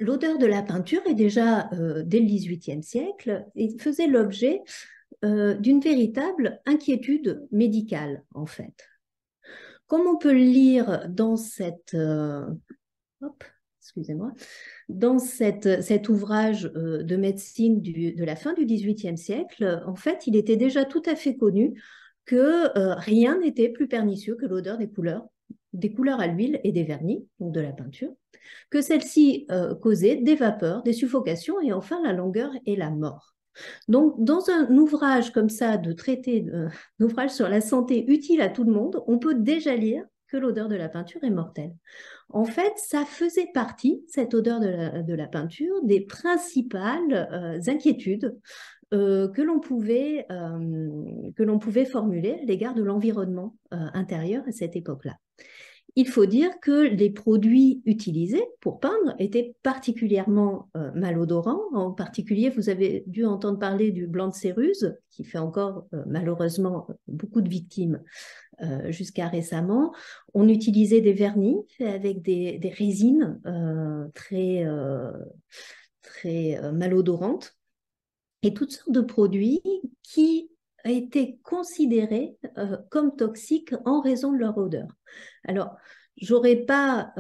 l'odeur de la peinture est déjà, dès le XVIIIe siècle, et faisait l'objet d'une véritable inquiétude médicale, en fait. Comme on peut le lire dans hop, excusez-moi, dans cet ouvrage de médecine de la fin du XVIIIe siècle, en fait, il était déjà tout à fait connu que rien n'était plus pernicieux que l'odeur des couleurs à l'huile et des vernis, donc de la peinture, que celle-ci causait des vapeurs, des suffocations et enfin la langueur et la mort. Donc, dans un ouvrage comme ça, un ouvrage sur la santé utile à tout le monde, on peut déjà lire que l'odeur de la peinture est mortelle. En fait, ça faisait partie, cette odeur de la peinture, des principales inquiétudes que l'on pouvait formuler à l'égard de l'environnement intérieur à cette époque-là. Il faut dire que les produits utilisés pour peindre étaient particulièrement malodorants. En particulier, vous avez dû entendre parler du blanc de céruse, qui fait encore malheureusement beaucoup de victimes jusqu'à récemment. On utilisait des vernis faits avec des résines très malodorantes et toutes sortes de produits qui été considérés comme toxiques en raison de leur odeur. Alors, j'aurais pas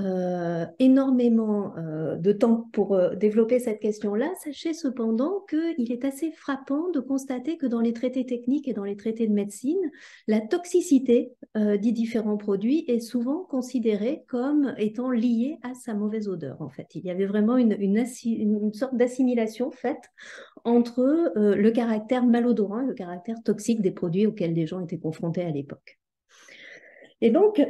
énormément de temps pour développer cette question-là. Sachez cependant qu'il est assez frappant de constater que dans les traités techniques et dans les traités de médecine, la toxicité des différents produits est souvent considérée comme étant liée à sa mauvaise odeur. En fait, il y avait vraiment une sorte d'assimilation faite entre le caractère malodorant et le caractère toxique des produits auxquels les gens étaient confrontés à l'époque. Et donc,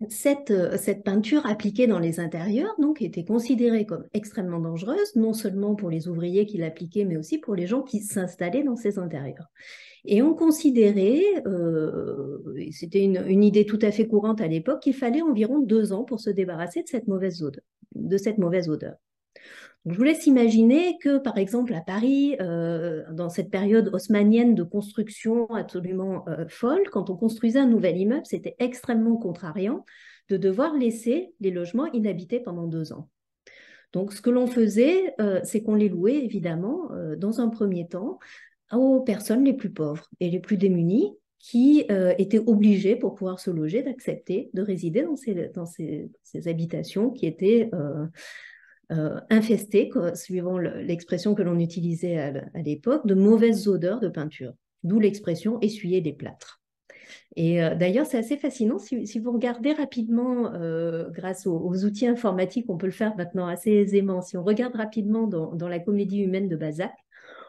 cette peinture appliquée dans les intérieurs donc, était considérée comme extrêmement dangereuse, non seulement pour les ouvriers qui l'appliquaient, mais aussi pour les gens qui s'installaient dans ces intérieurs. Et on considérait, c'était une idée tout à fait courante à l'époque, qu'il fallait environ 2 ans pour se débarrasser de cette mauvaise odeur. Donc, je vous laisse imaginer que, par exemple, à Paris, dans cette période haussmannienne de construction absolument folle, quand on construisait un nouvel immeuble, c'était extrêmement contrariant de devoir laisser les logements inhabités pendant 2 ans. Donc, ce que l'on faisait, c'est qu'on les louait, évidemment, dans un premier temps, aux personnes les plus pauvres et les plus démunies qui étaient obligées, pour pouvoir se loger, d'accepter de résider dans ces habitations qui étaient infesté, suivant l'expression que l'on utilisait à l'époque, de mauvaises odeurs de peinture, d'où l'expression essuyer les plâtres. Et d'ailleurs, c'est assez fascinant. Si vous regardez rapidement, grâce aux outils informatiques, on peut le faire maintenant assez aisément. Si on regarde rapidement dans la comédie humaine de Balzac,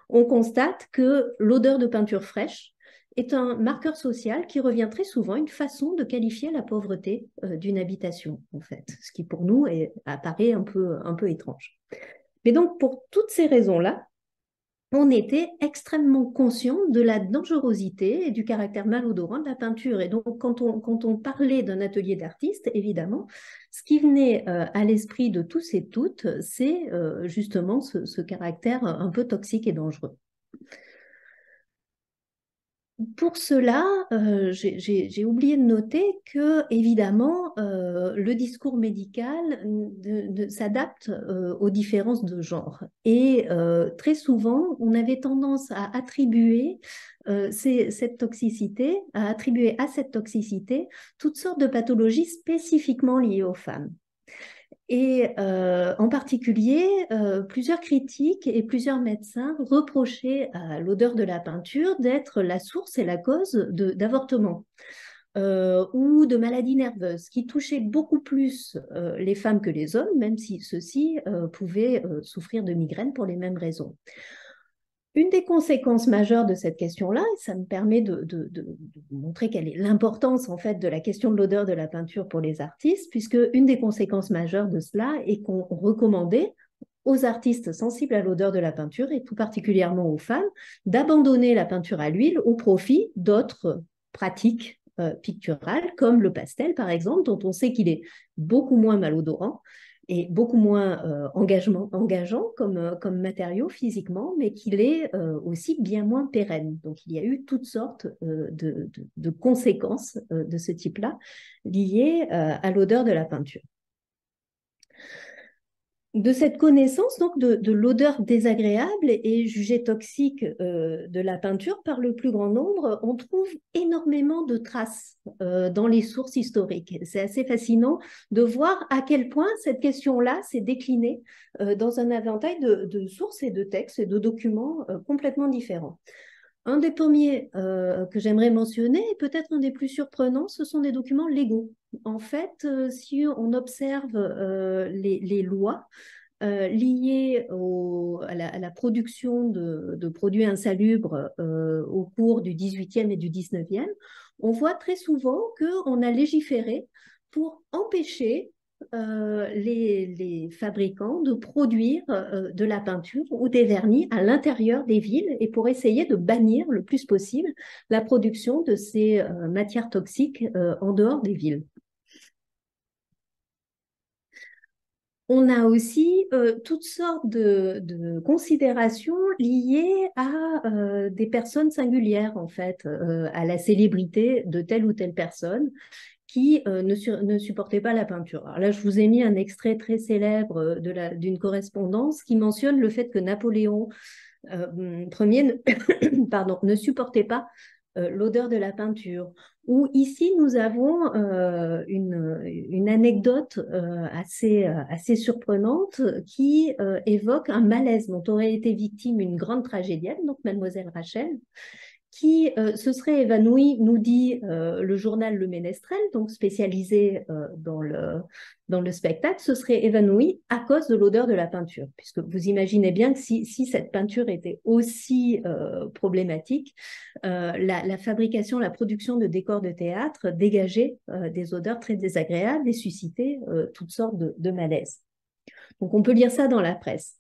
on constate que l'odeur de peinture fraîche est un marqueur social qui revient très souvent, une façon de qualifier la pauvreté d'une habitation, en fait, ce qui pour nous apparaît un peu étrange. Mais donc, pour toutes ces raisons-là, on était extrêmement conscient de la dangerosité et du caractère malodorant de la peinture. Et donc, quand on parlait d'un atelier d'artiste, évidemment, ce qui venait à l'esprit de tous et toutes, c'est justement ce caractère un peu toxique et dangereux. Pour cela, j'ai oublié de noter que, évidemment, le discours médical s'adapte aux différences de genre. Et très souvent, on avait tendance à attribuer cette toxicité, à attribuer à cette toxicité toutes sortes de pathologies spécifiquement liées aux femmes. Et en particulier, plusieurs critiques et plusieurs médecins reprochaient à l'odeur de la peinture d'être la source et la cause d'avortements ou de maladies nerveuses qui touchaient beaucoup plus les femmes que les hommes, même si ceux-ci pouvaient souffrir de migraines pour les mêmes raisons. Une des conséquences majeures de cette question-là, et ça me permet de montrer quelle est l'importance en fait de la question de l'odeur de la peinture pour les artistes, puisque une des conséquences majeures de cela est qu'on recommandait aux artistes sensibles à l'odeur de la peinture, et tout particulièrement aux femmes, d'abandonner la peinture à l'huile au profit d'autres pratiques picturales, comme le pastel par exemple, dont on sait qu'il est beaucoup moins malodorant, et beaucoup moins engageant comme matériau physiquement, mais qu'il est aussi bien moins pérenne. Donc il y a eu toutes sortes de conséquences de ce type-là liées à l'odeur de la peinture. de cette connaissance donc de l'odeur désagréable et jugée toxique de la peinture par le plus grand nombre, on trouve énormément de traces dans les sources historiques. C'est assez fascinant de voir à quel point cette question-là s'est déclinée dans un éventail de sources et de textes et de documents complètement différents. Un des premiers que j'aimerais mentionner, et peut-être un des plus surprenants, ce sont des documents légaux. En fait, si on observe les lois liées à la production de produits insalubres au cours du XVIIIe et du XIXe, on voit très souvent qu'on a légiféré pour empêcher les fabricants de produire de la peinture ou des vernis à l'intérieur des villes et pour essayer de bannir le plus possible la production de ces matières toxiques en dehors des villes. On a aussi toutes sortes de considérations liées à des personnes singulières, en fait, à la célébrité de telle ou telle personne qui ne supportait pas la peinture. Alors là, je vous ai mis un extrait très célèbre d'une correspondance qui mentionne le fait que Napoléon Ier ne supportait pas l'odeur de la peinture. Ou ici, nous avons une anecdote assez surprenante qui évoque un malaise dont aurait été victime une grande tragédienne, donc Mademoiselle Rachel, qui se serait évanouie, nous dit le journal Le Ménestrel, donc spécialisé dans le spectacle, se serait évanouie à cause de l'odeur de la peinture. Puisque vous imaginez bien que si cette peinture était aussi problématique, la fabrication, la production de décors de théâtre dégageait des odeurs très désagréables et suscitait toutes sortes de malaises. Donc on peut lire ça dans la presse.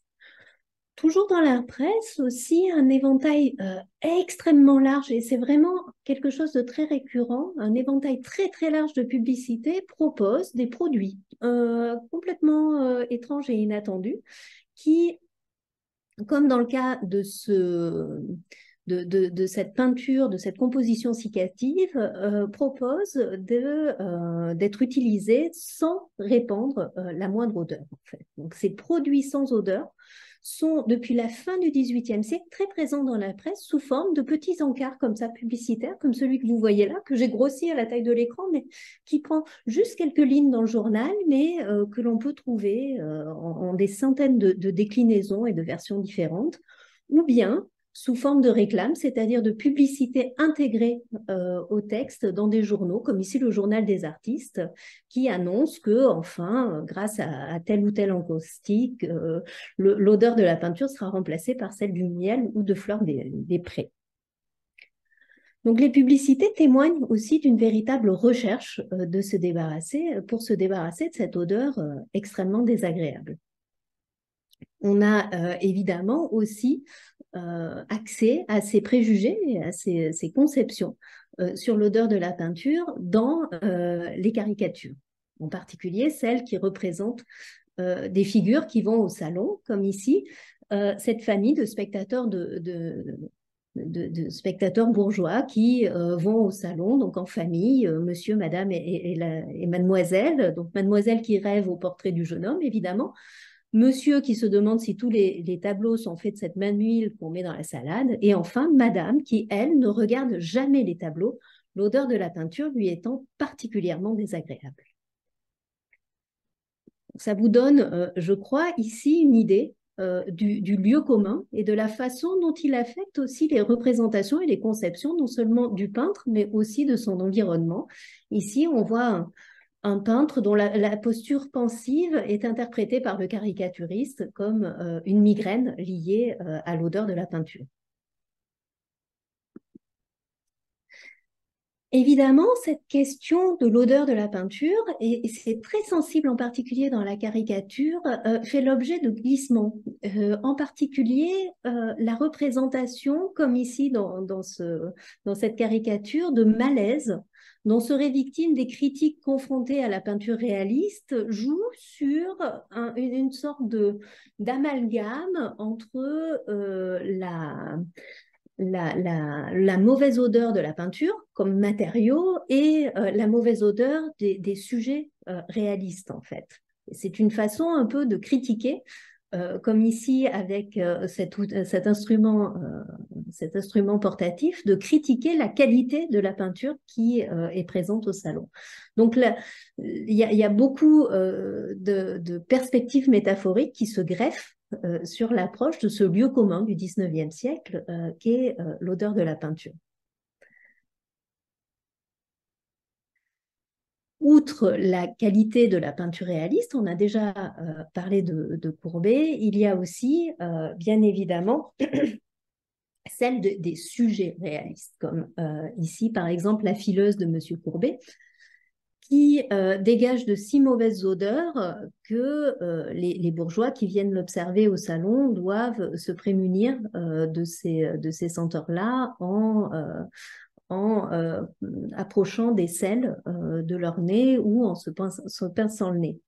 Toujours dans la presse aussi, un éventail extrêmement large, et c'est vraiment quelque chose de très récurrent, un éventail très très large de publicités propose des produits complètement étranges et inattendus qui, comme dans le cas de cette peinture, de cette composition cicative, propose d'être utilisés sans répandre la moindre odeur. En fait. Donc ces produits sans odeur sont, depuis la fin du XVIIIe siècle, très présents dans la presse sous forme de petits encarts comme ça, publicitaires, comme celui que vous voyez là, que j'ai grossi à la taille de l'écran, mais qui prend juste quelques lignes dans le journal, mais que l'on peut trouver en des centaines de déclinaisons et de versions différentes, ou bien sous forme de réclame, c'est-à-dire de publicité intégrée au texte dans des journaux, comme ici le Journal des artistes, qui annonce que, enfin, grâce à tel ou tel encaustique, l'odeur de la peinture sera remplacée par celle du miel ou de fleurs des prés. Donc les publicités témoignent aussi d'une véritable recherche pour se débarrasser de cette odeur extrêmement désagréable. On a évidemment aussi accès à ces préjugés et à ces conceptions sur l'odeur de la peinture dans les caricatures, en particulier celles qui représentent des figures qui vont au salon, comme ici, cette famille de spectateurs de spectateurs bourgeois qui vont au salon, donc en famille, monsieur, madame et mademoiselle, donc mademoiselle qui rêve au portrait du jeune homme, évidemment, monsieur qui se demande si tous les tableaux sont faits de cette même huile qu'on met dans la salade, et enfin madame qui, elle, ne regarde jamais les tableaux, l'odeur de la peinture lui étant particulièrement désagréable. Ça vous donne, je crois, ici une idée du lieu commun et de la façon dont il affecte aussi les représentations et les conceptions, non seulement du peintre, mais aussi de son environnement. Ici, on voit un peintre dont la posture pensive est interprétée par le caricaturiste comme une migraine liée à l'odeur de la peinture. Évidemment, cette question de l'odeur de la peinture, et c'est très sensible en particulier dans la caricature, fait l'objet de glissements. En particulier, la représentation, comme ici dans cette caricature, de malaise dont seraient victimes des critiques confrontées à la peinture réaliste, joue sur une sorte d'amalgame entre la mauvaise odeur de la peinture comme matériau et la mauvaise odeur des sujets réalistes, en fait. C'est une façon un peu de critiquer, comme ici avec cet instrument portatif, de critiquer la qualité de la peinture qui est présente au salon. Donc là, il y a beaucoup de perspectives métaphoriques qui se greffent sur l'approche de ce lieu commun du 19e siècle, qu'est l'odeur de la peinture. Outre la qualité de la peinture réaliste, on a déjà parlé de Courbet, il y a aussi, bien évidemment, celle des sujets réalistes, comme ici, par exemple, la fileuse de Monsieur Courbet, qui dégage de si mauvaises odeurs que les bourgeois qui viennent l'observer au salon doivent se prémunir de ces senteurs-là en approchant des selles de leur nez ou en se pinçant le nez.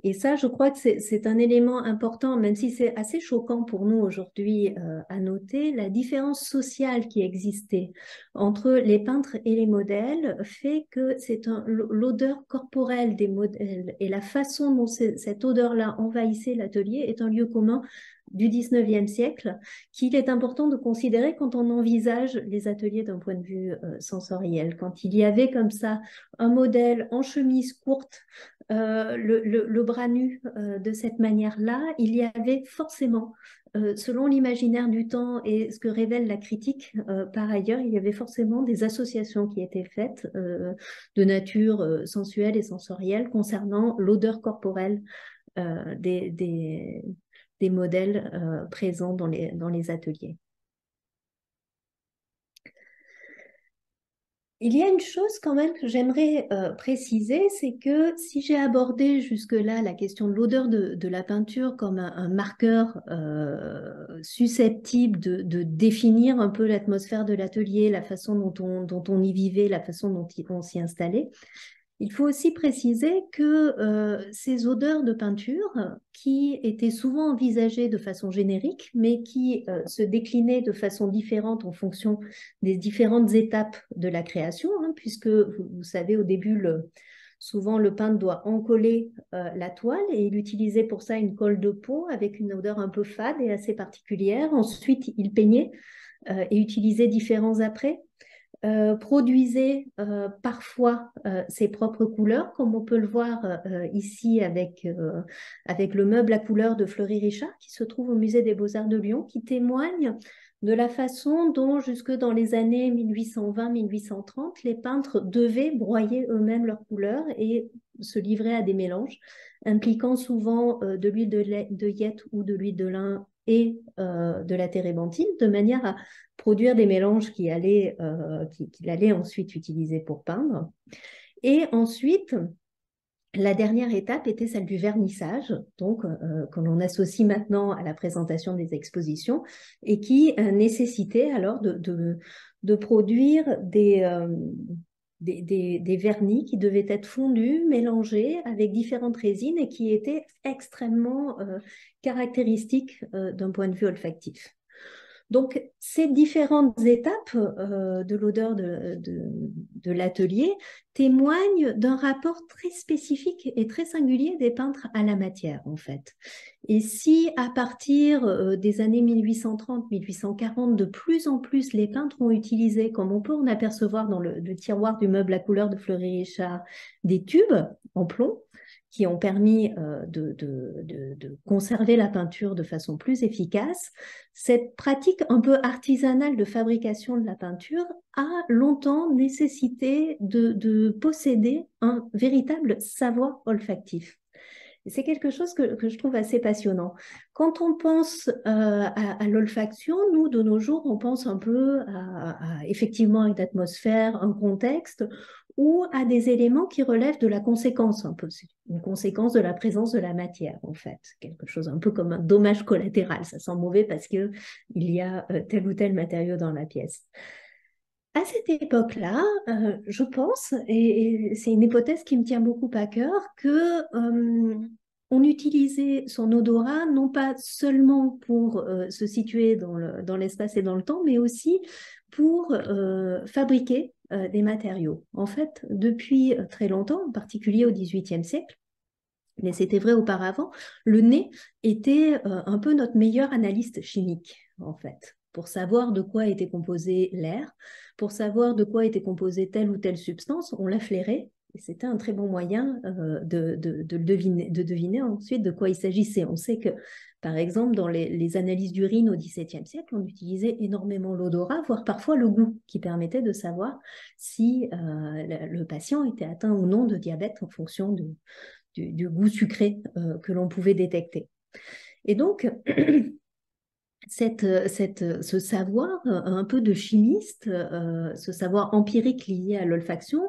Et ça, je crois que c'est un élément important, même si c'est assez choquant pour nous aujourd'hui à noter, la différence sociale qui existait entre les peintres et les modèles fait que c'est l'odeur corporelle des modèles et la façon dont cette odeur-là envahissait l'atelier est un lieu commun du 19e siècle qu'il est important de considérer quand on envisage les ateliers d'un point de vue sensoriel. Quand il y avait comme ça un modèle en chemise courte, le bras nu de cette manière-là, il y avait forcément, selon l'imaginaire du temps et ce que révèle la critique, par ailleurs, il y avait forcément des associations qui étaient faites de nature sensuelle et sensorielle concernant l'odeur corporelle des modèles présents dans les ateliers. Il y a une chose quand même que j'aimerais préciser, c'est que si j'ai abordé jusque-là la question de l'odeur de la peinture comme un marqueur susceptible de définir un peu l'atmosphère de l'atelier, la façon dont on y vivait, la façon dont on s'y installait, il faut aussi préciser que ces odeurs de peinture, qui étaient souvent envisagées de façon générique, mais qui se déclinaient de façon différente en fonction des différentes étapes de la création, hein, puisque vous savez, au début, souvent le peintre doit encoller la toile et il utilisait pour ça une colle de peau avec une odeur un peu fade et assez particulière. Ensuite, il peignait et utilisait différents apprêts. Produisait parfois ses propres couleurs, comme on peut le voir ici avec le meuble à couleurs de Fleury Richard, qui se trouve au Musée des Beaux-Arts de Lyon, qui témoigne de la façon dont, jusque dans les années 1820-1830, les peintres devaient broyer eux-mêmes leurs couleurs et se livrer à des mélanges, impliquant souvent de l'huile de hêtre ou de l'huile de lin et de la térébenthine, de manière à produire des mélanges qu'il allait ensuite utiliser pour peindre. Et ensuite, la dernière étape était celle du vernissage, donc que l'on associe maintenant à la présentation des expositions, et qui nécessitait alors de produire des vernis qui devaient être fondus, mélangés avec différentes résines et qui étaient extrêmement caractéristiques d'un point de vue olfactif. Donc, ces différentes étapes de l'odeur de l'atelier témoignent d'un rapport très spécifique et très singulier des peintres à la matière, en fait. Et si, à partir des années 1830-1840, de plus en plus les peintres ont utilisé, comme on peut en apercevoir dans le tiroir du meuble à couleurs de Fleury Richard, des tubes en plomb, qui ont permis de conserver la peinture de façon plus efficace, cette pratique un peu artisanale de fabrication de la peinture a longtemps nécessité de posséder un véritable savoir olfactif. C'est quelque chose que je trouve assez passionnant. Quand on pense à l'olfaction, nous, de nos jours, on pense un peu effectivement à une atmosphère, un contexte, ou à des éléments qui relèvent de la conséquence, un peu. C'est une conséquence de la présence de la matière, en fait. Quelque chose un peu comme un dommage collatéral. Ça sent mauvais parce qu'il y a tel ou tel matériau dans la pièce. À cette époque-là, je pense, et c'est une hypothèse qui me tient beaucoup à cœur, que on utilisait son odorat non pas seulement pour se situer dans l'espace et dans le temps, mais aussi pour fabriquer des matériaux. En fait, depuis très longtemps, en particulier au XVIIIe siècle, mais c'était vrai auparavant, le nez était un peu notre meilleur analyste chimique, en fait, pour savoir de quoi était composé l'air, pour savoir de quoi était composée telle ou telle substance, on la flairait. Et c'était un très bon moyen de deviner ensuite de quoi il s'agissait. On sait que, par exemple, dans les analyses d'urine au XVIIe siècle, on utilisait énormément l'odorat, voire parfois le goût, qui permettait de savoir si le patient était atteint ou non de diabète en fonction du goût sucré que l'on pouvait détecter. Et donc, ce savoir un peu de chimiste, ce savoir empirique lié à l'olfaction,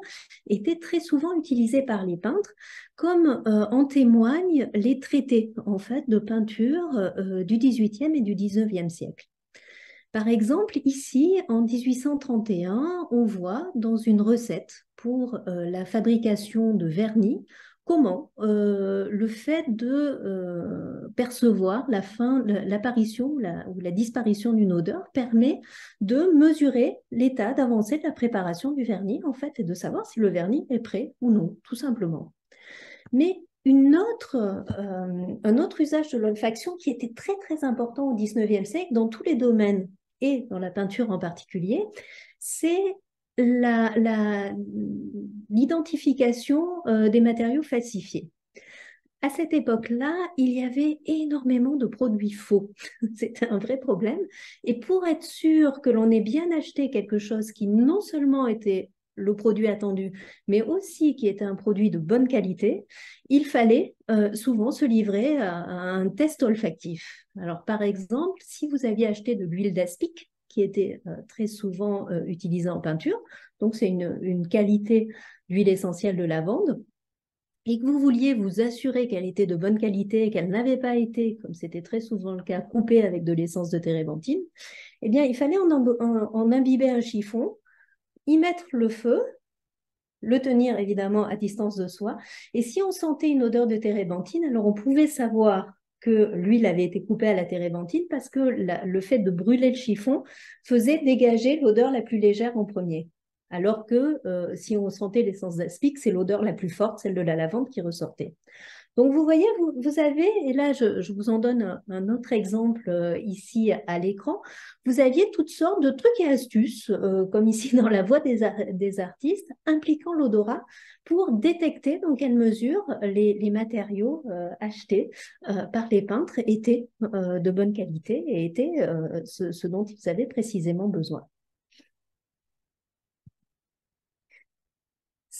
était très souvent utilisé par les peintres, comme en témoignent les traités en fait, de peinture du XVIIIe et du XIXe siècle. Par exemple, ici, en 1831, on voit dans une recette pour la fabrication de vernis comment le fait de percevoir l'apparition ou la disparition d'une odeur permet de mesurer l'état d'avancée de la préparation du vernis, en fait, et de savoir si le vernis est prêt ou non, tout simplement. Mais un autre usage de l'olfaction qui était très très important au XIXe siècle dans tous les domaines et dans la peinture en particulier, c'est l'identification des matériaux falsifiés. À cette époque-là, il y avait énormément de produits faux. C'était un vrai problème. Et pour être sûr que l'on ait bien acheté quelque chose qui non seulement était le produit attendu, mais aussi qui était un produit de bonne qualité, il fallait souvent se livrer à un test olfactif. Alors, par exemple, si vous aviez acheté de l'huile d'aspic, qui était très souvent utilisée en peinture, donc c'est une qualité d'huile essentielle de lavande, et que vous vouliez vous assurer qu'elle était de bonne qualité et qu'elle n'avait pas été, comme c'était très souvent le cas, coupée avec de l'essence de térébenthine, eh bien, il fallait en imbiber un chiffon, y mettre le feu, le tenir évidemment à distance de soi. Et si on sentait une odeur de térébenthine, alors on pouvait savoir que l'huile avait été coupée à la térébenthine parce que le fait de brûler le chiffon faisait dégager l'odeur la plus légère en premier. Alors que si on sentait l'essence d'aspic, c'est l'odeur la plus forte, celle de la lavande qui ressortait. Donc, vous voyez, vous avez, et là, je vous en donne un autre exemple ici à l'écran, vous aviez toutes sortes de trucs et astuces, comme ici dans la voix des artistes, impliquant l'odorat pour détecter dans quelle mesure les matériaux achetés par les peintres étaient de bonne qualité et étaient ce dont ils avaient précisément besoin.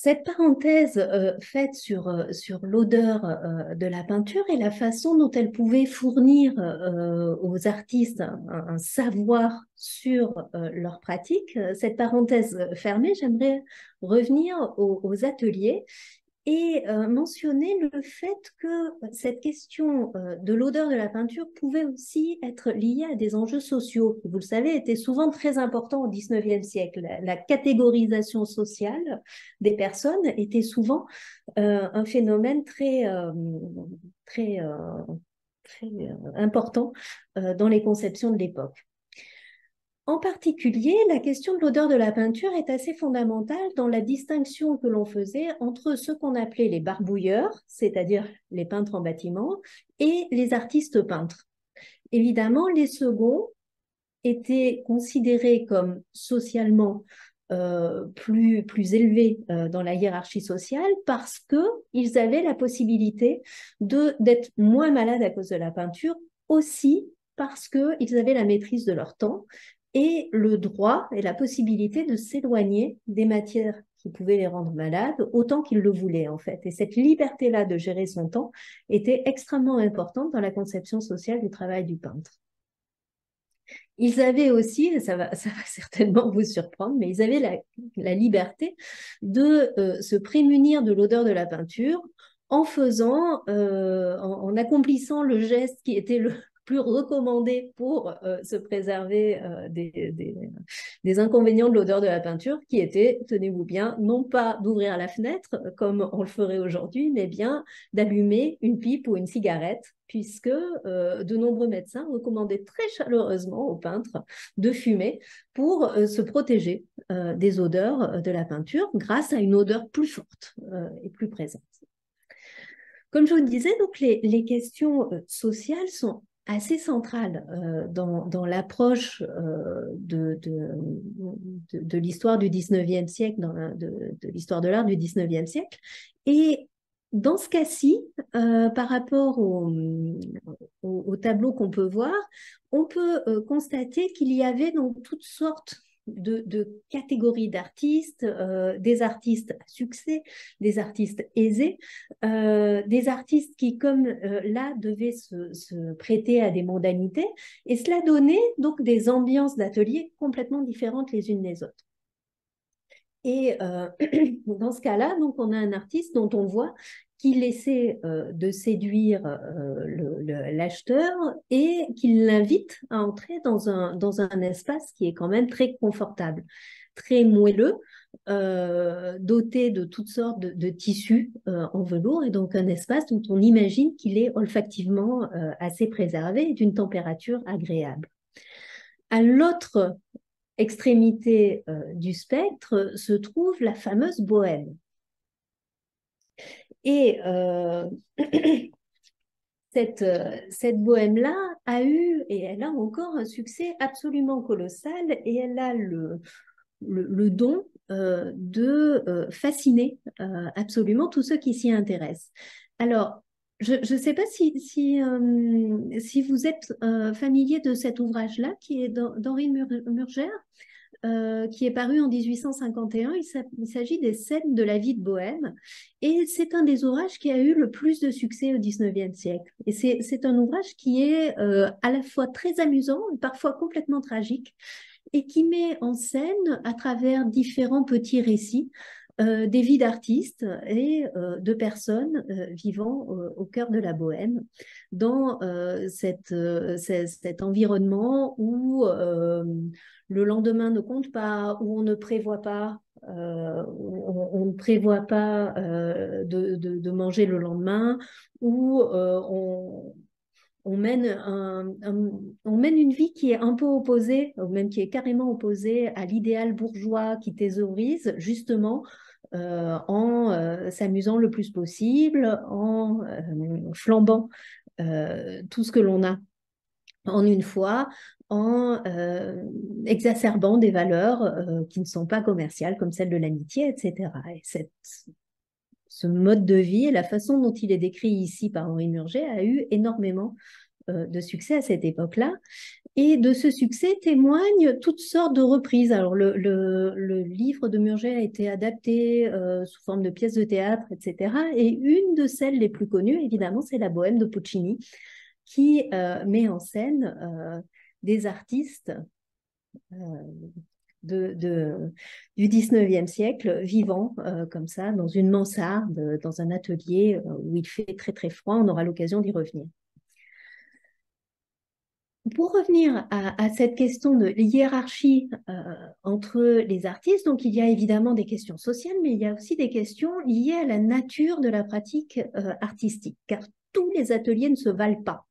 Cette parenthèse faite sur l'odeur de la peinture et la façon dont elle pouvait fournir aux artistes un savoir sur leur pratique, cette parenthèse fermée, j'aimerais revenir aux ateliers et mentionner le fait que cette question de l'odeur de la peinture pouvait aussi être liée à des enjeux sociaux, qui, vous le savez, étaient souvent très importants au XIXe siècle. La catégorisation sociale des personnes était souvent un phénomène très, très important dans les conceptions de l'époque. En particulier, la question de l'odeur de la peinture est assez fondamentale dans la distinction que l'on faisait entre ce qu'on appelait les barbouilleurs, c'est-à-dire les peintres en bâtiment, et les artistes peintres. Évidemment, les seconds étaient considérés comme socialement plus élevés dans la hiérarchie sociale parce qu'ils avaient la possibilité d'être moins malades à cause de la peinture, aussi parce qu'ils avaient la maîtrise de leur temps et le droit et la possibilité de s'éloigner des matières qui pouvaient les rendre malades autant qu'ils le voulaient en fait. Et cette liberté-là de gérer son temps était extrêmement importante dans la conception sociale du travail du peintre. Ils avaient aussi, ça va certainement vous surprendre, mais ils avaient la liberté de se prémunir de l'odeur de la peinture en accomplissant le geste qui était le plus recommandé pour se préserver des inconvénients de l'odeur de la peinture, qui était, tenez-vous bien, non pas d'ouvrir la fenêtre comme on le ferait aujourd'hui, mais bien d'allumer une pipe ou une cigarette, puisque de nombreux médecins recommandaient très chaleureusement aux peintres de fumer pour se protéger des odeurs de la peinture grâce à une odeur plus forte et plus présente. Comme je vous le disais, donc les questions sociales sont assez centrales dans l'approche de l'histoire du 19e siècle, de l'histoire de l'art du 19e siècle. Et dans ce cas-ci, par rapport au tableau qu'on peut voir, on peut constater qu'il y avait donc toutes sortes de catégories d'artistes, des artistes à succès, des artistes aisés, des artistes qui, comme là, devaient se prêter à des mondanités, et cela donnait donc des ambiances d'ateliers complètement différentes les unes des autres. Et dans ce cas-là, donc, on a un artiste dont on voit qu'il essaie de séduire l'acheteur et qu'il l'invite à entrer dans un espace qui est quand même très confortable, très moelleux, doté de toutes sortes de tissus en velours, et donc un espace dont on imagine qu'il est olfactivement assez préservé et d'une température agréable. À l'autre extrémité du spectre se trouve la fameuse bohème. Et cette bohème-là a eu, et elle a encore un succès absolument colossal, et elle a le don de fasciner absolument tous ceux qui s'y intéressent. Alors, je ne sais pas si vous êtes familier de cet ouvrage-là, qui est d'Henri Murger, qui est paru en 1851. Il s'agit des scènes de la vie de Bohème. Et c'est un des ouvrages qui a eu le plus de succès au 19e siècle. Et c'est un ouvrage qui est à la fois très amusant et parfois complètement tragique, et qui met en scène, à travers différents petits récits, des vies d'artistes et de personnes vivant au cœur de la Bohème, dans cet environnement où le lendemain ne compte pas, où on ne prévoit pas. On ne prévoit pas de manger le lendemain, où on mène, on mène une vie qui est un peu opposée, ou même qui est carrément opposée à l'idéal bourgeois qui thésaurise, justement, en s'amusant le plus possible, en flambant tout ce que l'on a en une fois, en exacerbant des valeurs qui ne sont pas commerciales, comme celle de l'amitié, etc. Et ce mode de vie et la façon dont il est décrit ici par Henri Murger a eu énormément de succès à cette époque-là. Et de ce succès témoignent toutes sortes de reprises. Alors, le livre de Murger a été adapté sous forme de pièces de théâtre, etc. Et une de celles les plus connues, évidemment, c'est la Bohème de Puccini, qui met en scène des artistes du 19e siècle vivant comme ça, dans une mansarde, dans un atelier où il fait très très froid. On aura l'occasion d'y revenir. Pour revenir à cette question de hiérarchie entre les artistes, donc il y a évidemment des questions sociales, mais il y a aussi des questions liées à la nature de la pratique artistique, car tous les ateliers ne se valent pas.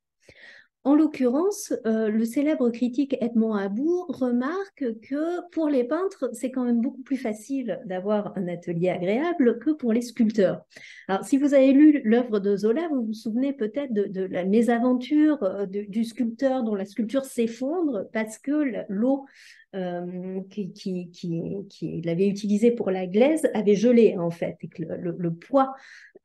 En l'occurrence, le célèbre critique Edmond About remarque que pour les peintres, c'est quand même beaucoup plus facile d'avoir un atelier agréable que pour les sculpteurs. Alors, si vous avez lu l'œuvre de Zola, vous vous souvenez peut-être de la mésaventure du sculpteur dont la sculpture s'effondre parce que l'eau qu'il avait utilisée pour la glaise avait gelé, en fait, et que le poids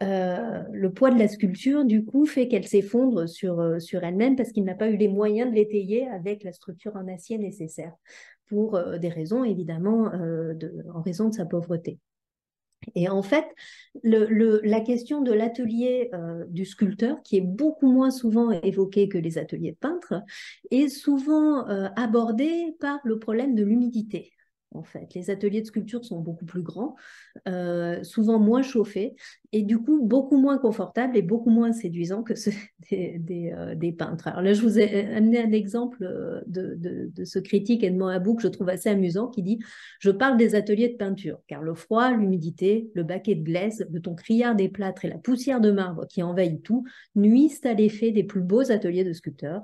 de la sculpture, du coup, fait qu'elle s'effondre sur elle-même parce qu'il n'a pas eu les moyens de l'étayer avec la structure en acier nécessaire, pour des raisons, évidemment, en raison de sa pauvreté. Et en fait, la question de l'atelier du sculpteur, qui est beaucoup moins souvent évoquée que les ateliers de peintre, est souvent abordée par le problème de l'humidité. En fait, les ateliers de sculpture sont beaucoup plus grands, souvent moins chauffés, et du coup beaucoup moins confortables et beaucoup moins séduisants que ceux des peintres. Alors là, je vous ai amené un exemple de ce critique Edmond About que je trouve assez amusant, qui dit: je parle des ateliers de peinture, car le froid, l'humidité, le baquet de glaise, le ton criard des plâtres et la poussière de marbre qui envahit tout nuisent à l'effet des plus beaux ateliers de sculpteurs.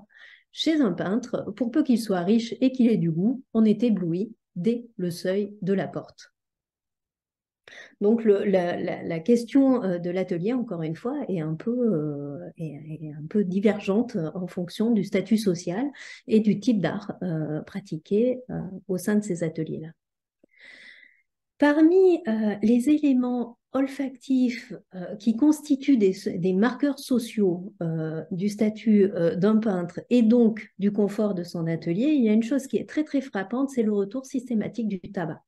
Chez un peintre, pour peu qu'il soit riche et qu'il ait du goût, on est ébloui dès le seuil de la porte. Donc la question de l'atelier, encore une fois, est un peu divergente en fonction du statut social et du type d'art pratiqué au sein de ces ateliers-là. Parmi les éléments olfactifs qui constituent des marqueurs sociaux du statut d'un peintre et donc du confort de son atelier, il y a une chose qui est très très frappante, c'est le retour systématique du tabac.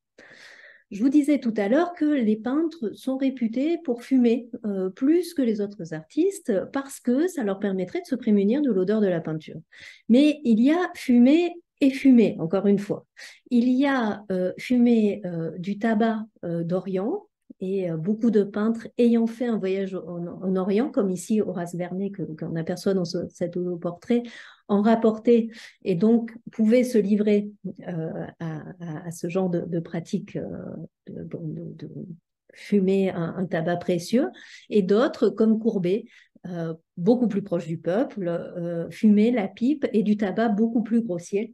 Je vous disais tout à l'heure que les peintres sont réputés pour fumer plus que les autres artistes parce que ça leur permettrait de se prémunir de l'odeur de la peinture. Mais il y a fumée et fumée, encore une fois. Il y a fumée du tabac d'Orient et beaucoup de peintres ayant fait un voyage en Orient, comme ici Horace Vernet, qu'on aperçoit dans cet autoportrait, en rapportait et donc pouvaient se livrer à ce genre de pratique de fumer un tabac précieux, et d'autres, comme Courbet, beaucoup plus proche du peuple, fumer la pipe et du tabac beaucoup plus grossier,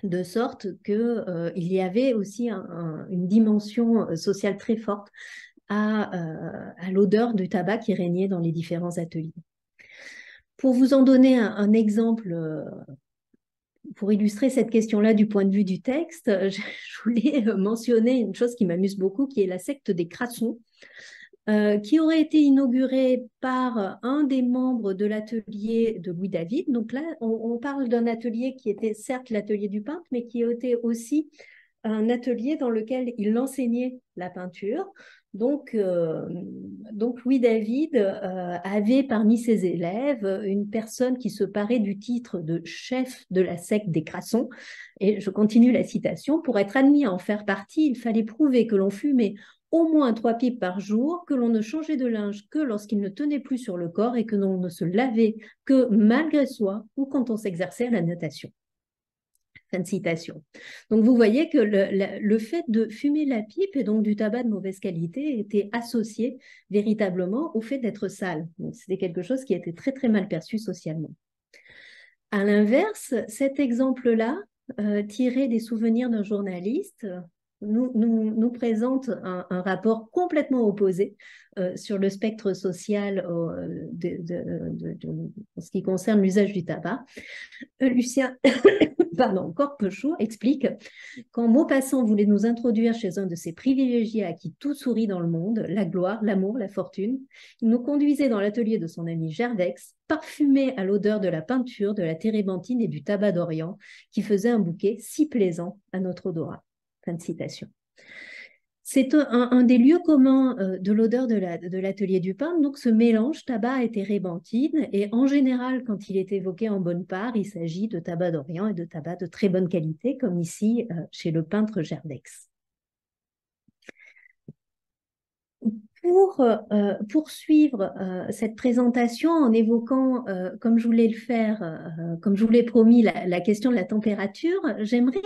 de sorte qu'il y avait aussi une dimension sociale très forte à l'odeur du tabac qui régnait dans les différents ateliers. Pour vous en donner un exemple pour illustrer cette question-là du point de vue du texte, je voulais mentionner une chose qui m'amuse beaucoup, qui est la secte des Crassons, qui aurait été inaugurée par un des membres de l'atelier de Louis David. Donc là, on parle d'un atelier qui était certes l'atelier du peintre, mais qui était aussi un atelier dans lequel il enseignait la peinture. Donc Louis David avait parmi ses élèves une personne qui se parait du titre de chef de la secte des Crassons. Et je continue la citation. Pour être admis à en faire partie, il fallait prouver que l'on fumait au moins 3 pipes par jour, que l'on ne changeait de linge que lorsqu'il ne tenait plus sur le corps et que l'on ne se lavait que malgré soi ou quand on s'exerçait à la natation. Fin de citation. Donc vous voyez que le fait de fumer la pipe et donc du tabac de mauvaise qualité était associé véritablement au fait d'être sale. Donc c'était quelque chose qui était très très mal perçu socialement. À l'inverse, cet exemple-là, tiré des souvenirs d'un journaliste, nous présente un rapport complètement opposé sur le spectre social en ce qui concerne l'usage du tabac. Lucien pardon, Corpechot explique quand Maupassant voulait nous introduire chez un de ces privilégiés à qui tout sourit dans le monde, la gloire, l'amour, la fortune, il nous conduisait dans l'atelier de son ami Gervex, parfumé à l'odeur de la peinture, de la térébenthine et du tabac d'Orient, qui faisait un bouquet si plaisant à notre odorat. Fin de citation. C'est un des lieux communs de l'odeur de l'atelier du peintre, donc ce mélange tabac et térébenthine. Et en général, quand il est évoqué en bonne part, il s'agit de tabac d'Orient et de tabac de très bonne qualité, comme ici chez le peintre Gervex. Pour poursuivre cette présentation en évoquant, comme je voulais le faire, comme je vous l'ai promis, la question de la température, j'aimerais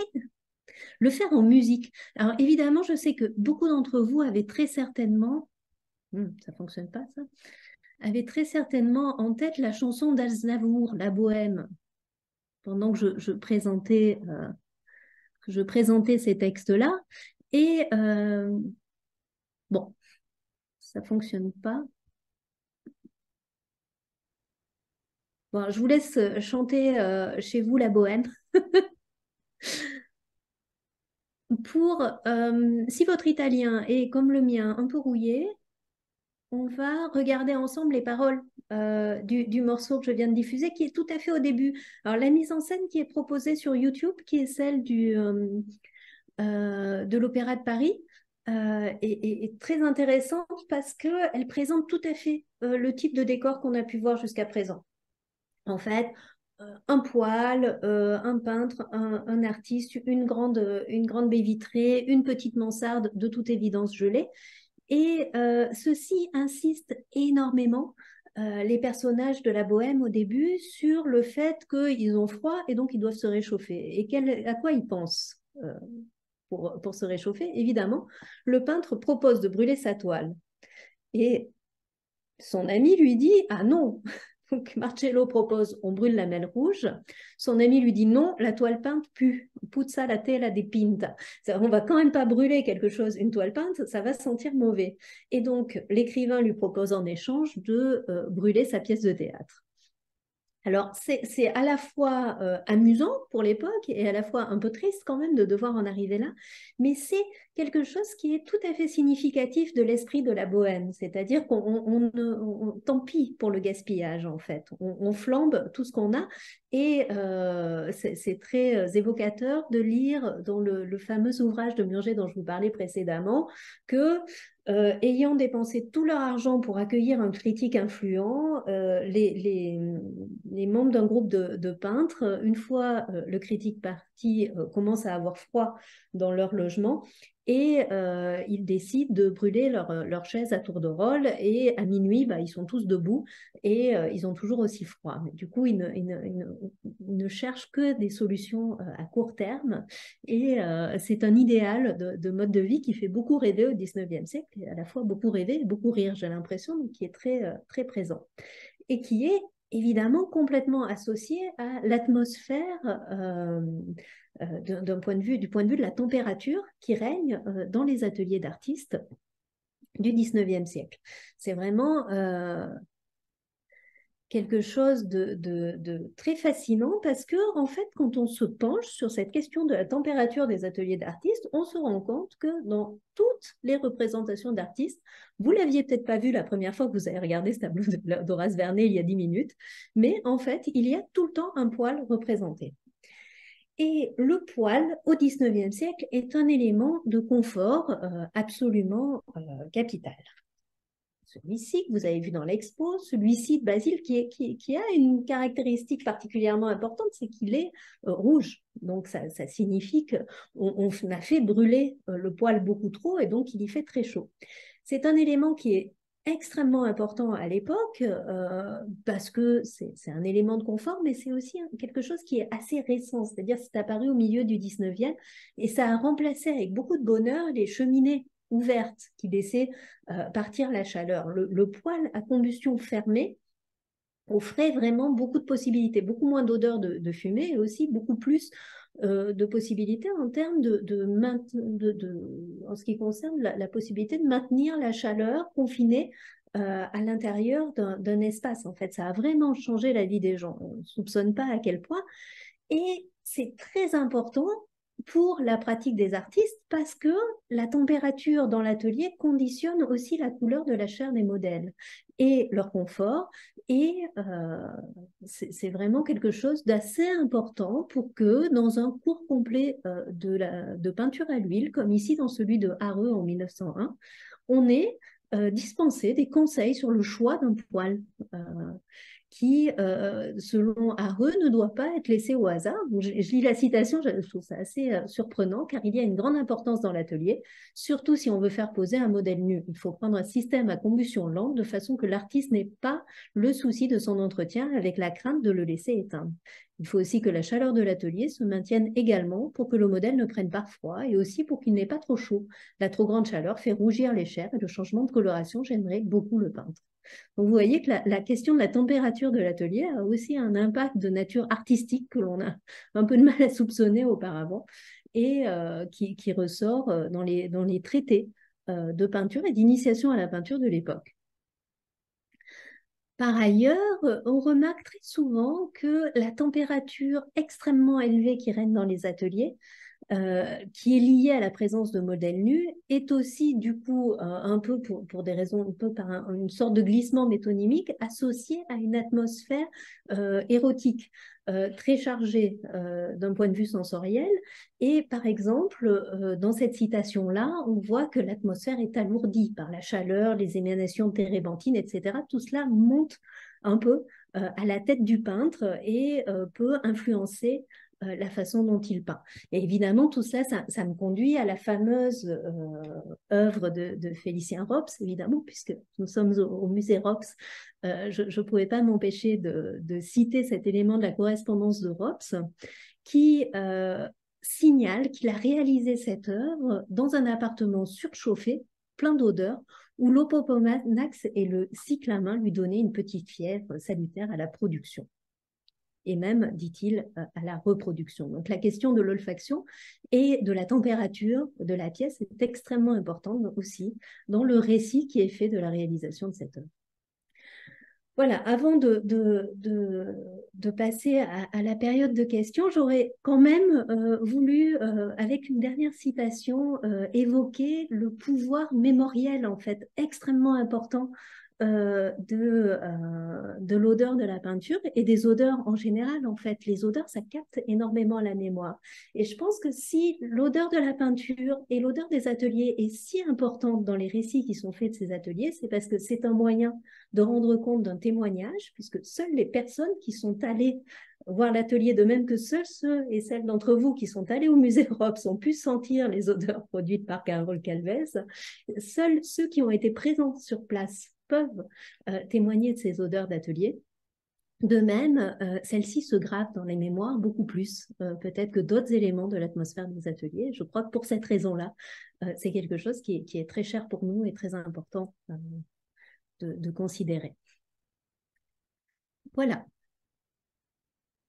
le faire en musique. Alors évidemment, je sais que beaucoup d'entre vous avaient très certainement, ça fonctionne pas ça, avaient très certainement en tête la chanson d'Aznavour, La Bohème, pendant que je présentais ces textes-là. Et bon, ça fonctionne pas. Bon, je vous laisse chanter chez vous La Bohème. Si votre italien est comme le mien un peu rouillé, on va regarder ensemble les paroles du morceau que je viens de diffuser, qui est tout à fait au début. Alors, la mise en scène qui est proposée sur YouTube, qui est celle de l'Opéra de Paris, est très intéressante parce qu'elle présente tout à fait le type de décor qu'on a pu voir jusqu'à présent. En fait, un poêle, un peintre, un artiste, une grande baie vitrée, une petite mansarde, de toute évidence gelée. Et ceci insiste énormément, les personnages de la Bohème au début, sur le fait qu'ils ont froid et donc ils doivent se réchauffer. Et à quoi ils pensent pour se réchauffer? Évidemment, le peintre propose de brûler sa toile. Et son ami lui dit « Ah non, Donc Marcello propose, on brûle la mêle rouge. Son ami lui dit non, la toile peinte pue. Puzza la tela di pinta. On va quand même pas brûler quelque chose, une toile peinte, ça va sentir mauvais. Et donc l'écrivain lui propose en échange de brûler sa pièce de théâtre. Alors, c'est à la fois amusant pour l'époque et à la fois un peu triste quand même de devoir en arriver là, mais c'est quelque chose qui est tout à fait significatif de l'esprit de la bohème, c'est-à-dire tant pis pour le gaspillage en fait, on flambe tout ce qu'on a et c'est très évocateur de lire dans le fameux ouvrage de Murger dont je vous parlais précédemment que ayant dépensé tout leur argent pour accueillir un critique influent, les membres d'un groupe de peintres, une fois le critique parti, commencent à avoir froid dans leur logement et ils décident de brûler leur chaise à tour de rôle et à minuit, bah, ils sont tous debout et ils ont toujours aussi froid. Mais du coup, ils ne cherchent que des solutions à court terme et c'est un idéal de mode de vie qui fait beaucoup rêver au 19e siècle, et à la fois beaucoup rêver et beaucoup rire, j'ai l'impression, mais qui est très présent. Et qui est évidemment complètement associé à l'atmosphère du point de vue de la température qui règne dans les ateliers d'artistes du 19e siècle. C'est vraiment quelque chose de très fascinant parce que, en fait, quand on se penche sur cette question de la température des ateliers d'artistes, on se rend compte que dans toutes les représentations d'artistes, vous l'aviez peut-être pas vu la première fois que vous avez regardé ce tableau d'Horace Vernet il y a 10 minutes, mais en fait, il y a tout le temps un poil représenté. Et le poil, au 19e siècle, est un élément de confort absolument capital. Celui-ci que vous avez vu dans l'expo, celui-ci de Basile qui a une caractéristique particulièrement importante, c'est qu'il est rouge. Donc ça signifie qu'on a fait brûler le poil beaucoup trop et donc il y fait très chaud. C'est un élément qui est extrêmement important à l'époque parce que c'est un élément de confort, mais c'est aussi quelque chose qui est assez récent, c'est-à-dire c'est apparu au milieu du 19e et ça a remplacé avec beaucoup de bonheur les cheminées ouvertes qui laissaient partir la chaleur. Le poêle à combustion fermée offrait vraiment beaucoup de possibilités, beaucoup moins d'odeur de fumée et aussi beaucoup plus de possibilités en termes en ce qui concerne la possibilité de maintenir la chaleur confinée à l'intérieur d'un espace. En fait, ça a vraiment changé la vie des gens. On ne soupçonne pas à quel point. Et c'est très important pour la pratique des artistes parce que la température dans l'atelier conditionne aussi la couleur de la chair des modèles et leur confort. Et c'est vraiment quelque chose d'assez important pour que dans un cours complet de peinture à l'huile, comme ici dans celui de Hareux en 1901, on ait dispensé des conseils sur le choix d'un poil. Qui, selon Hareux, ne doit pas être laissé au hasard. Je lis la citation, je trouve ça assez surprenant, car il y a une grande importance dans l'atelier, surtout si on veut faire poser un modèle nu. Il faut prendre un système à combustion lente, de façon que l'artiste n'ait pas le souci de son entretien avec la crainte de le laisser éteindre. Il faut aussi que la chaleur de l'atelier se maintienne également pour que le modèle ne prenne pas froid et aussi pour qu'il n'ait pas trop chaud. La trop grande chaleur fait rougir les chairs et le changement de coloration gênerait beaucoup le peintre. Donc, vous voyez que la question de la température de l'atelier a aussi un impact de nature artistique que l'on a un peu de mal à soupçonner auparavant et qui ressort dans les traités de peinture et d'initiation à la peinture de l'époque. Par ailleurs, on remarque très souvent que la température extrêmement élevée qui règne dans les ateliers qui est liée à la présence de modèles nus, est aussi du coup un peu pour des raisons, un peu par une sorte de glissement métonymique, associée à une atmosphère érotique, très chargée d'un point de vue sensoriel. Et par exemple, dans cette citation-là, on voit que l'atmosphère est alourdie par la chaleur, les émanations de térébenthine, etc. Tout cela monte un peu à la tête du peintre et peut influencer la façon dont il peint. Et évidemment, tout cela, ça me conduit à la fameuse œuvre de Félicien Rops, évidemment, puisque nous sommes au musée Rops. Je ne pouvais pas m'empêcher de citer cet élément de la correspondance de Rops qui signale qu'il a réalisé cette œuvre dans un appartement surchauffé plein d'odeurs, où l'Opopanax et le cyclamen lui donnaient une petite fièvre salutaire à la production et même, dit-il, à la reproduction. Donc la question de l'olfaction et de la température de la pièce est extrêmement importante aussi dans le récit qui est fait de la réalisation de cette œuvre. Voilà, avant de passer à la période de questions, j'aurais quand même voulu, avec une dernière citation, évoquer le pouvoir mémoriel, en fait, extrêmement important de l'odeur de la peinture et des odeurs en général. En fait, les odeurs, ça capte énormément la mémoire. Et je pense que si l'odeur de la peinture et l'odeur des ateliers est si importante dans les récits qui sont faits de ces ateliers, c'est parce que c'est un moyen de rendre compte d'un témoignage, puisque seules les personnes qui sont allées voir l'atelier, de même que seuls ceux et celles d'entre vous qui sont allés au musée Robes ont pu sentir les odeurs produites par Carole Calvez, seuls ceux qui ont été présents sur place peuvent témoigner de ces odeurs d'atelier. De même, celles-ci se gravent dans les mémoires beaucoup plus, peut-être que d'autres éléments de l'atmosphère des ateliers. Je crois que pour cette raison-là, c'est quelque chose qui est très cher pour nous et très important de considérer. Voilà.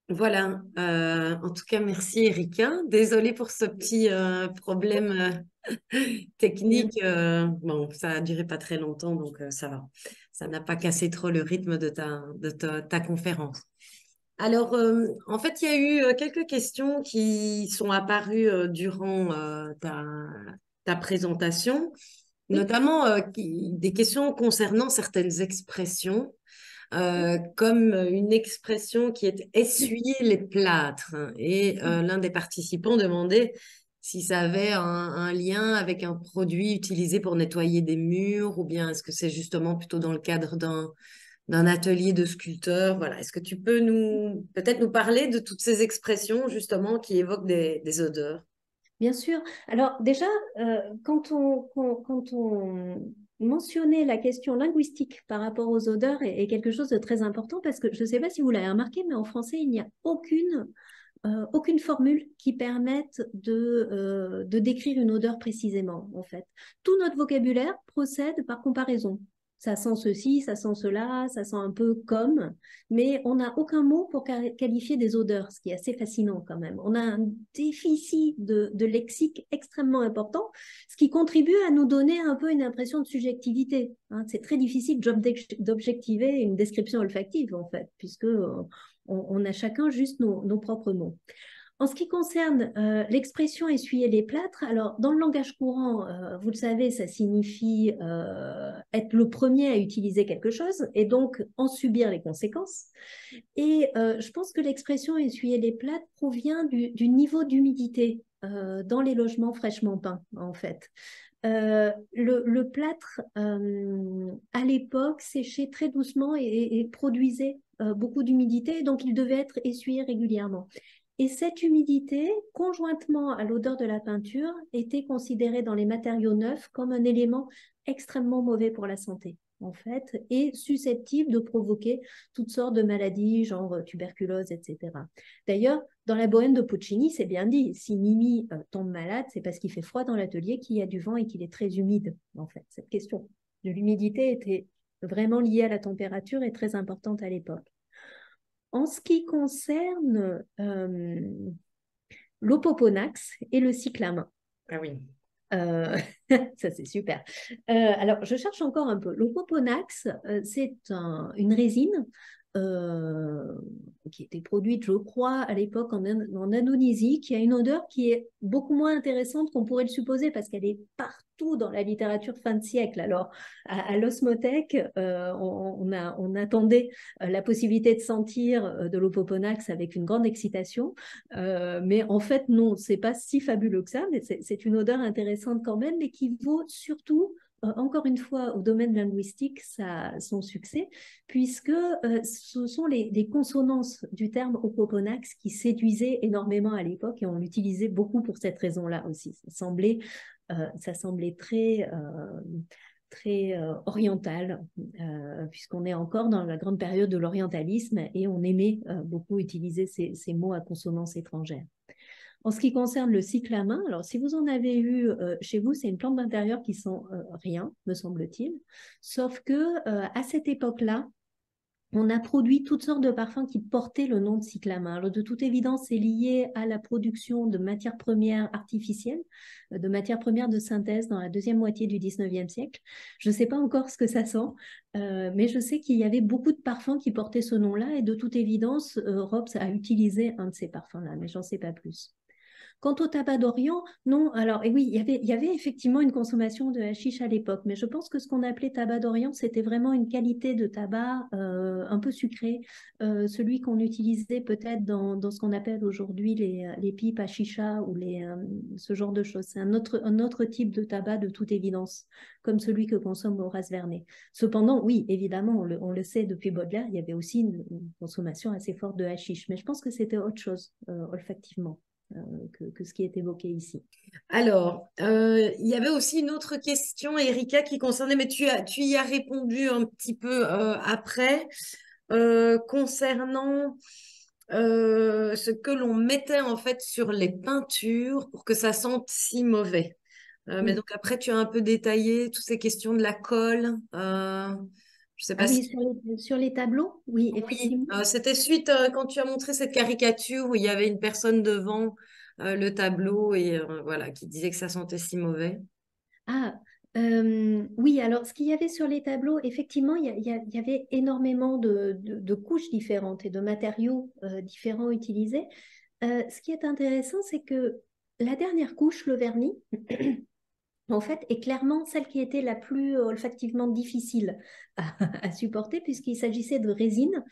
Voilà, en tout cas, merci Erika. Désolée pour ce petit problème technique. Bon, ça a duré pas très longtemps, donc ça va. Ça n'a pas cassé trop le rythme de ta conférence. Alors, en fait, il y a eu quelques questions qui sont apparues durant ta présentation, notamment des questions concernant certaines expressions comme une expression qui est essuyer les plâtres. Et l'un des participants demandait si ça avait un lien avec un produit utilisé pour nettoyer des murs, ou bien est-ce que c'est justement plutôt dans le cadre d'un atelier de sculpteur. Voilà. Est-ce que tu peux peut-être nous parler de toutes ces expressions justement qui évoquent des odeurs? Bien sûr. Alors déjà, quand on mentionnait la question linguistique par rapport aux odeurs est quelque chose de très important parce que je ne sais pas si vous l'avez remarqué, mais en français, il n'y a aucune formule qui permette de décrire une odeur précisément, en fait. Tout notre vocabulaire procède par comparaison. Ça sent ceci, ça sent cela, ça sent un peu comme, mais on n'a aucun mot pour qualifier des odeurs, ce qui est assez fascinant quand même. On a un déficit de lexique extrêmement important, ce qui contribue à nous donner un peu une impression de subjectivité. Hein. C'est très difficile d'objectiver une description olfactive, en fait, puisque on a chacun juste nos propres mots. En ce qui concerne l'expression essuyer les plâtres, alors dans le langage courant, vous le savez, ça signifie être le premier à utiliser quelque chose et donc en subir les conséquences. Et je pense que l'expression essuyer les plâtres provient du niveau d'humidité dans les logements fraîchement peints, en fait. Le plâtre, à l'époque, séchait très doucement et produisait beaucoup d'humidité, donc il devait être essuyé régulièrement. Et cette humidité, conjointement à l'odeur de la peinture, était considérée dans les matériaux neufs comme un élément extrêmement mauvais pour la santé, en fait, et susceptible de provoquer toutes sortes de maladies, genre tuberculose, etc. D'ailleurs, dans la Bohème de Puccini, c'est bien dit, si Mimi tombe malade, c'est parce qu'il fait froid dans l'atelier, qu'il y a du vent et qu'il est très humide, en fait. Cette question de l'humidité était vraiment liée à la température et très importante à l'époque. En ce qui concerne l'Opoponax et le cyclamen, Ah oui. ça c'est super. Alors, je cherche encore un peu. L'Opoponax, c'est une résine qui était produite, je crois, à l'époque en Indonésie, qui a une odeur qui est beaucoup moins intéressante qu'on pourrait le supposer parce qu'elle est partout dans la littérature fin de siècle. Alors, à l'osmothèque, on attendait la possibilité de sentir de l'Opoponax avec une grande excitation, mais en fait, non, c'est pas si fabuleux que ça, mais c'est une odeur intéressante quand même, mais qui vaut surtout encore une fois, au domaine linguistique, son succès, puisque ce sont les consonances du terme opoponax qui séduisaient énormément à l'époque et on l'utilisait beaucoup pour cette raison-là aussi. Ça semblait très oriental, puisqu'on est encore dans la grande période de l'orientalisme et on aimait beaucoup utiliser ces mots à consonance étrangère. En ce qui concerne le cyclamen, alors si vous en avez eu chez vous, c'est une plante d'intérieur qui sent rien, me semble-t-il. Sauf que à cette époque-là, on a produit toutes sortes de parfums qui portaient le nom de cyclamen. Alors, de toute évidence, c'est lié à la production de matières premières artificielles, de matières premières de synthèse dans la deuxième moitié du 19e siècle. Je ne sais pas encore ce que ça sent, mais je sais qu'il y avait beaucoup de parfums qui portaient ce nom-là et de toute évidence, Robs a utilisé un de ces parfums-là, mais j'en sais pas plus. Quant au tabac d'Orient, non. Alors, et oui, il y avait effectivement une consommation de hashish à l'époque, mais je pense que ce qu'on appelait tabac d'Orient, c'était vraiment une qualité de tabac un peu sucré, celui qu'on utilisait peut-être dans ce qu'on appelle aujourd'hui les pipes à chicha ou ce genre de choses. C'est un autre type de tabac de toute évidence, comme celui que consomme Horace Vernet. Cependant, oui, évidemment, on le sait depuis Baudelaire, il y avait aussi une consommation assez forte de hashish, mais je pense que c'était autre chose olfactivement que ce qui est évoqué ici. Alors, il y avait aussi une autre question, Erika, qui concernait, mais tu y as répondu un petit peu après, concernant ce que l'on mettait en fait sur les peintures pour que ça sente si mauvais. Mais Oui. donc après, tu as un peu détaillé toutes ces questions de la colle. Je sais Ah pas oui, si... sur les tableaux, oui, Oui, effectivement. c'était suite quand tu as montré cette caricature où il y avait une personne devant le tableau et voilà, qui disait que ça sentait si mauvais. Ah, oui, alors ce qu'il y avait sur les tableaux, effectivement, il y avait énormément de couches différentes et de matériaux différents utilisés. Ce qui est intéressant, c'est que la dernière couche, le vernis, en fait, est clairement celle qui était la plus olfactivement difficile à supporter, puisqu'il s'agissait de résine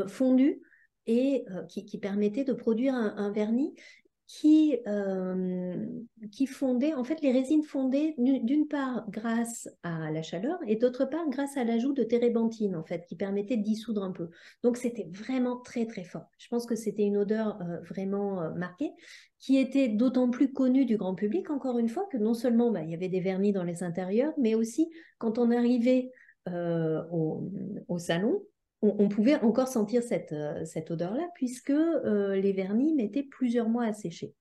fondue et qui permettait de produire un vernis qui, euh, qui fondait, en fait, les résines fondaient d'une part grâce à la chaleur et d'autre part grâce à l'ajout de térébenthine, en fait, qui permettait de dissoudre un peu. Donc, c'était vraiment très, très fort. Je pense que c'était une odeur vraiment marquée qui était d'autant plus connue du grand public, encore une fois, que non seulement bah, il y avait des vernis dans les intérieurs, mais aussi quand on arrivait au salon, on pouvait encore sentir cette odeur-là, puisque les vernis mettaient plusieurs mois à sécher.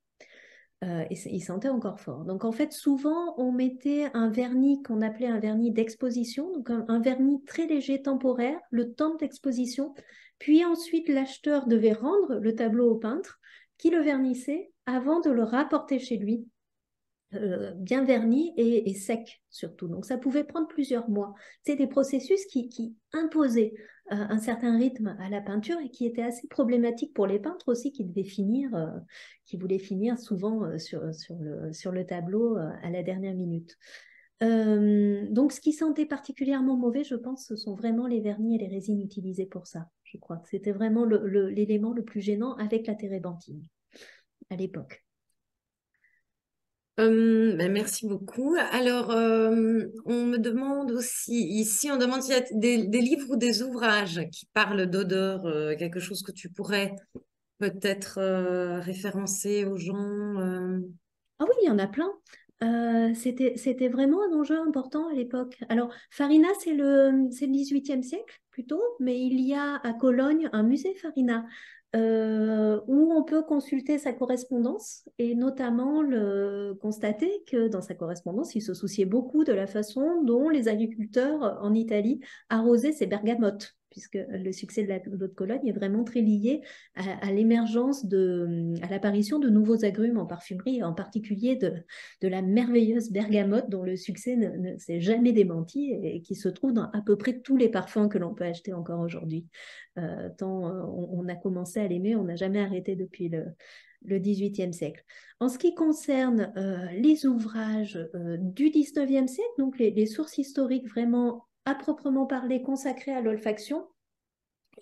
Et il sentait encore fort. Donc en fait, souvent, on mettait un vernis qu'on appelait un vernis d'exposition, donc un vernis très léger, temporaire, le temps d'exposition. Puis ensuite, l'acheteur devait rendre le tableau au peintre, qui le vernissait avant de le rapporter chez lui bien verni et sec surtout. Donc ça pouvait prendre plusieurs mois. C'est des processus qui imposaient un certain rythme à la peinture et qui étaient assez problématiques pour les peintres aussi qui voulaient finir souvent sur le tableau à la dernière minute. Donc ce qui sentait particulièrement mauvais, je pense, ce sont vraiment les vernis et les résines utilisées pour ça. Je crois que c'était vraiment l'élément le plus gênant avec la térébenthine à l'époque. Ben, merci beaucoup. Alors, on me demande aussi, ici, on demande s'il y a des livres ou des ouvrages qui parlent d'odeur, quelque chose que tu pourrais peut-être référencer aux gens. Ah oui, il y en a plein. C'était vraiment un enjeu important à l'époque. Alors, Farina, c'est le 18e siècle plutôt, mais il y a à Cologne un musée Farina où on peut consulter sa correspondance et notamment constater que dans sa correspondance, il se souciait beaucoup de la façon dont les agriculteurs en Italie arrosaient ces bergamotes, puisque le succès de l'eau de Cologne est vraiment très lié à l'émergence à l'apparition de nouveaux agrumes en parfumerie, en particulier de la merveilleuse bergamote dont le succès ne s'est jamais démenti et qui se trouve dans à peu près tous les parfums que l'on peut acheter encore aujourd'hui. Tant on a commencé à l'aimer, on n'a jamais arrêté depuis le 18e siècle. En ce qui concerne les ouvrages du 19e siècle, donc les sources historiques vraiment à proprement parler consacrées à l'olfaction,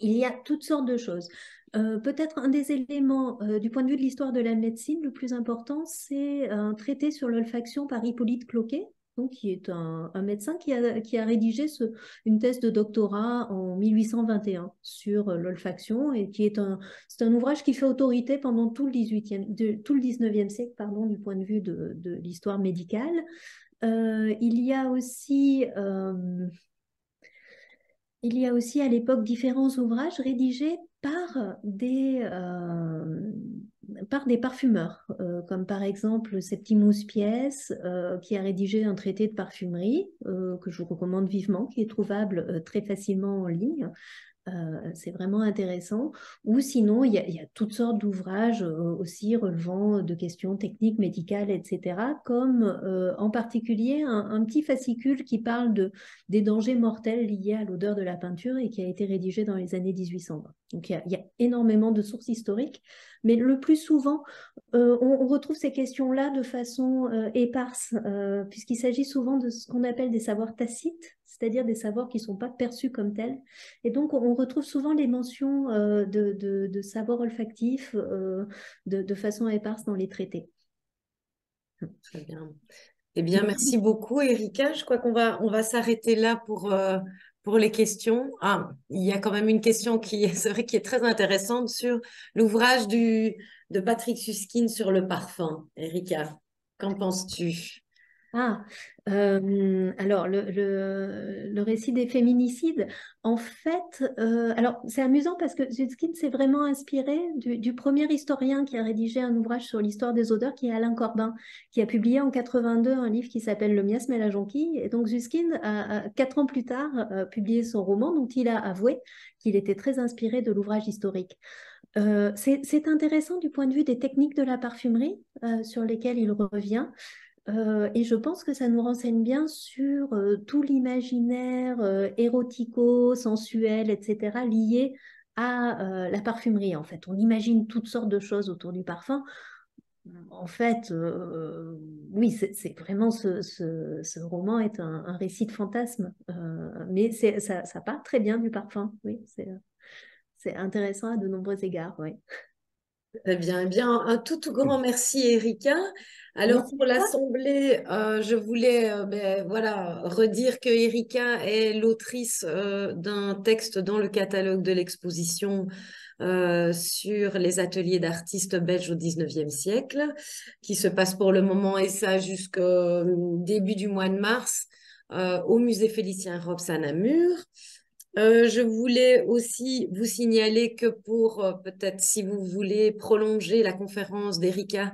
il y a toutes sortes de choses. Peut-être un des éléments du point de vue de l'histoire de la médecine le plus important, c'est un traité sur l'olfaction par Hippolyte Cloquet, donc, qui est un médecin qui a rédigé une thèse de doctorat en 1821 sur l'olfaction et c'est un ouvrage qui fait autorité pendant tout le 19e siècle, pardon, du point de vue de l'histoire médicale. Il y a aussi il y a aussi à l'époque différents ouvrages rédigés par par des parfumeurs, comme par exemple Septimus Pies, qui a rédigé un traité de parfumerie que je vous recommande vivement, qui est trouvable très facilement en ligne. C'est vraiment intéressant. Ou sinon, il y a toutes sortes d'ouvrages aussi relevant de questions techniques, médicales, etc., comme en particulier un petit fascicule qui parle des dangers mortels liés à l'odeur de la peinture et qui a été rédigé dans les années 1820. Donc il y a énormément de sources historiques, mais le plus souvent, on retrouve ces questions-là de façon éparse, puisqu'il s'agit souvent de ce qu'on appelle des savoirs tacites, c'est-à-dire des savoirs qui ne sont pas perçus comme tels. Et donc, on retrouve souvent les mentions de savoirs olfactifs de façon éparse dans les traités. Très bien. Eh bien, merci beaucoup, Erika. Je crois on va s'arrêter là pour les questions. Ah, il y a quand même une question c'est vrai, qui est très intéressante sur l'ouvrage de Patrick Suskind sur le parfum. Erika, qu'en penses-tu? Ah, alors le récit des féminicides, en fait, alors c'est amusant parce que Zutkin s'est vraiment inspiré du premier historien qui a rédigé un ouvrage sur l'histoire des odeurs, qui est Alain Corbin, qui a publié en 82 un livre qui s'appelle Le miasme et la jonquille. Et donc Zutkin, 4 ans plus tard, publié son roman dont il a avoué qu'il était très inspiré de l'ouvrage historique. C'est intéressant du point de vue des techniques de la parfumerie sur lesquelles il revient. Et je pense que ça nous renseigne bien sur tout l'imaginaire érotico, sensuel, etc., lié à la parfumerie, en fait. On imagine toutes sortes de choses autour du parfum. En fait, oui, c'est vraiment ce roman est un récit de fantasme, mais ça part très bien du parfum, oui, c'est intéressant à de nombreux égards, oui. Très bien. Eh bien, un tout grand merci, Erika. Alors, Merci pour à toi. l'Assemblée, je voulais voilà, redire que Erika est l'autrice d'un texte dans le catalogue de l'exposition sur les ateliers d'artistes belges au 19e siècle, qui se passe pour le moment, et ça jusqu'au début du mois de mars, au musée Félicien Rops à Namur. Je voulais aussi vous signaler que pour peut-être si vous voulez prolonger la conférence d'Erika,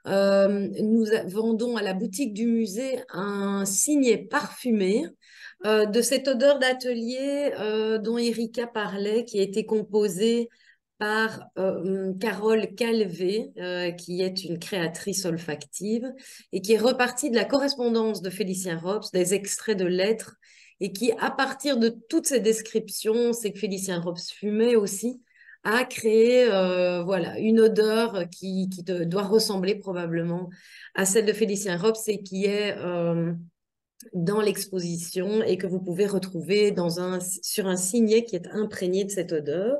nous vendons à la boutique du musée un signet parfumé de cette odeur d'atelier dont Erika parlait, qui a été composée par Carole Calvé, qui est une créatrice olfactive et qui est repartie de la correspondance de Félicien Rops, des extraits de lettres, et qui, à partir de toutes ces descriptions, c'est que Félicien Rops fumait aussi, a créé voilà, une odeur qui doit ressembler probablement à celle de Félicien Rops et qui est dans l'exposition et que vous pouvez retrouver sur un signet qui est imprégné de cette odeur.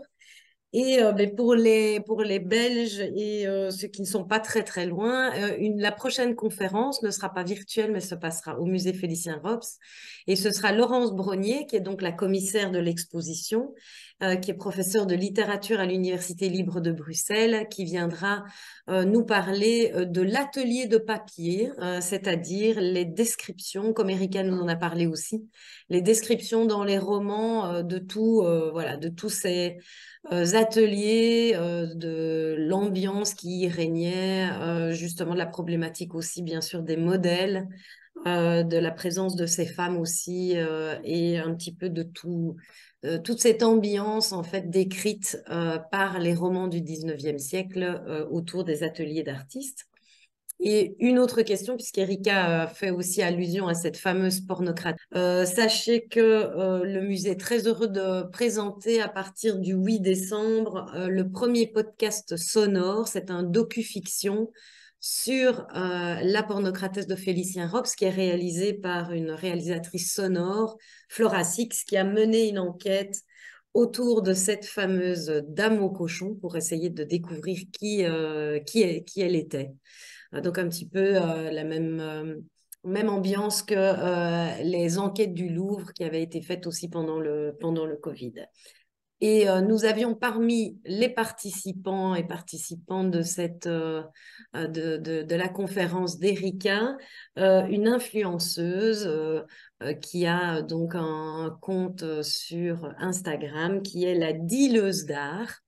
Et ben, pour les Belges et ceux qui ne sont pas très loin, la prochaine conférence ne sera pas virtuelle, mais se passera au musée Félicien Rops. Et ce sera Laurence Brognier, qui est donc la commissaire de l'exposition, qui est professeure de littérature à l'Université libre de Bruxelles, qui viendra nous parler de l'atelier de papier, c'est-à-dire les descriptions, comme Erika nous en a parlé aussi, les descriptions dans les romans voilà, de tous ces ateliers, de l'ambiance qui y régnait, justement de la problématique aussi, bien sûr, des modèles, de la présence de ces femmes aussi, et un petit peu de toute cette ambiance, en fait, décrite par les romans du 19e siècle autour des ateliers d'artistes. Et une autre question, puisqu'Erika fait aussi allusion à cette fameuse pornocratie. Sachez que le musée est très heureux de présenter à partir du 8 décembre le premier podcast sonore. C'est un docu-fiction sur la pornocratesse de Félicien Rops, qui est réalisé par une réalisatrice sonore, Flora Six, qui a mené une enquête autour de cette fameuse dame au cochon pour essayer de découvrir qui elle était. Donc un petit peu la même ambiance que les enquêtes du Louvre qui avaient été faites aussi pendant le Covid. Et nous avions parmi les participants et participantes de la conférence d'Erika, une influenceuse qui a donc un compte sur Instagram qui est la Dealeuse d'art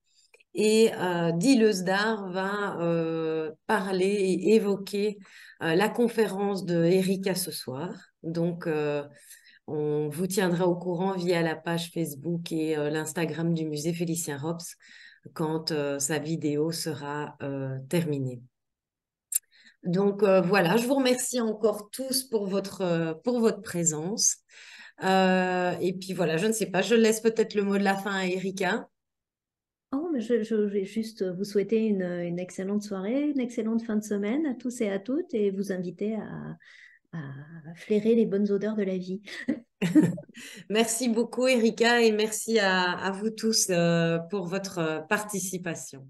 Et Dileuse d'art va parler et évoquer la conférence de Erika ce soir. Donc, on vous tiendra au courant via la page Facebook et l'Instagram du musée Félicien Rops quand sa vidéo sera terminée. Donc voilà, je vous remercie encore tous pour votre présence. Et puis voilà, je ne sais pas, je laisse peut-être le mot de la fin à Erika. Oh, mais je vais juste vous souhaiter une excellente soirée, une excellente fin de semaine à tous et à toutes et vous inviter à flairer les bonnes odeurs de la vie. Merci beaucoup, Erika, et merci à vous tous pour votre participation.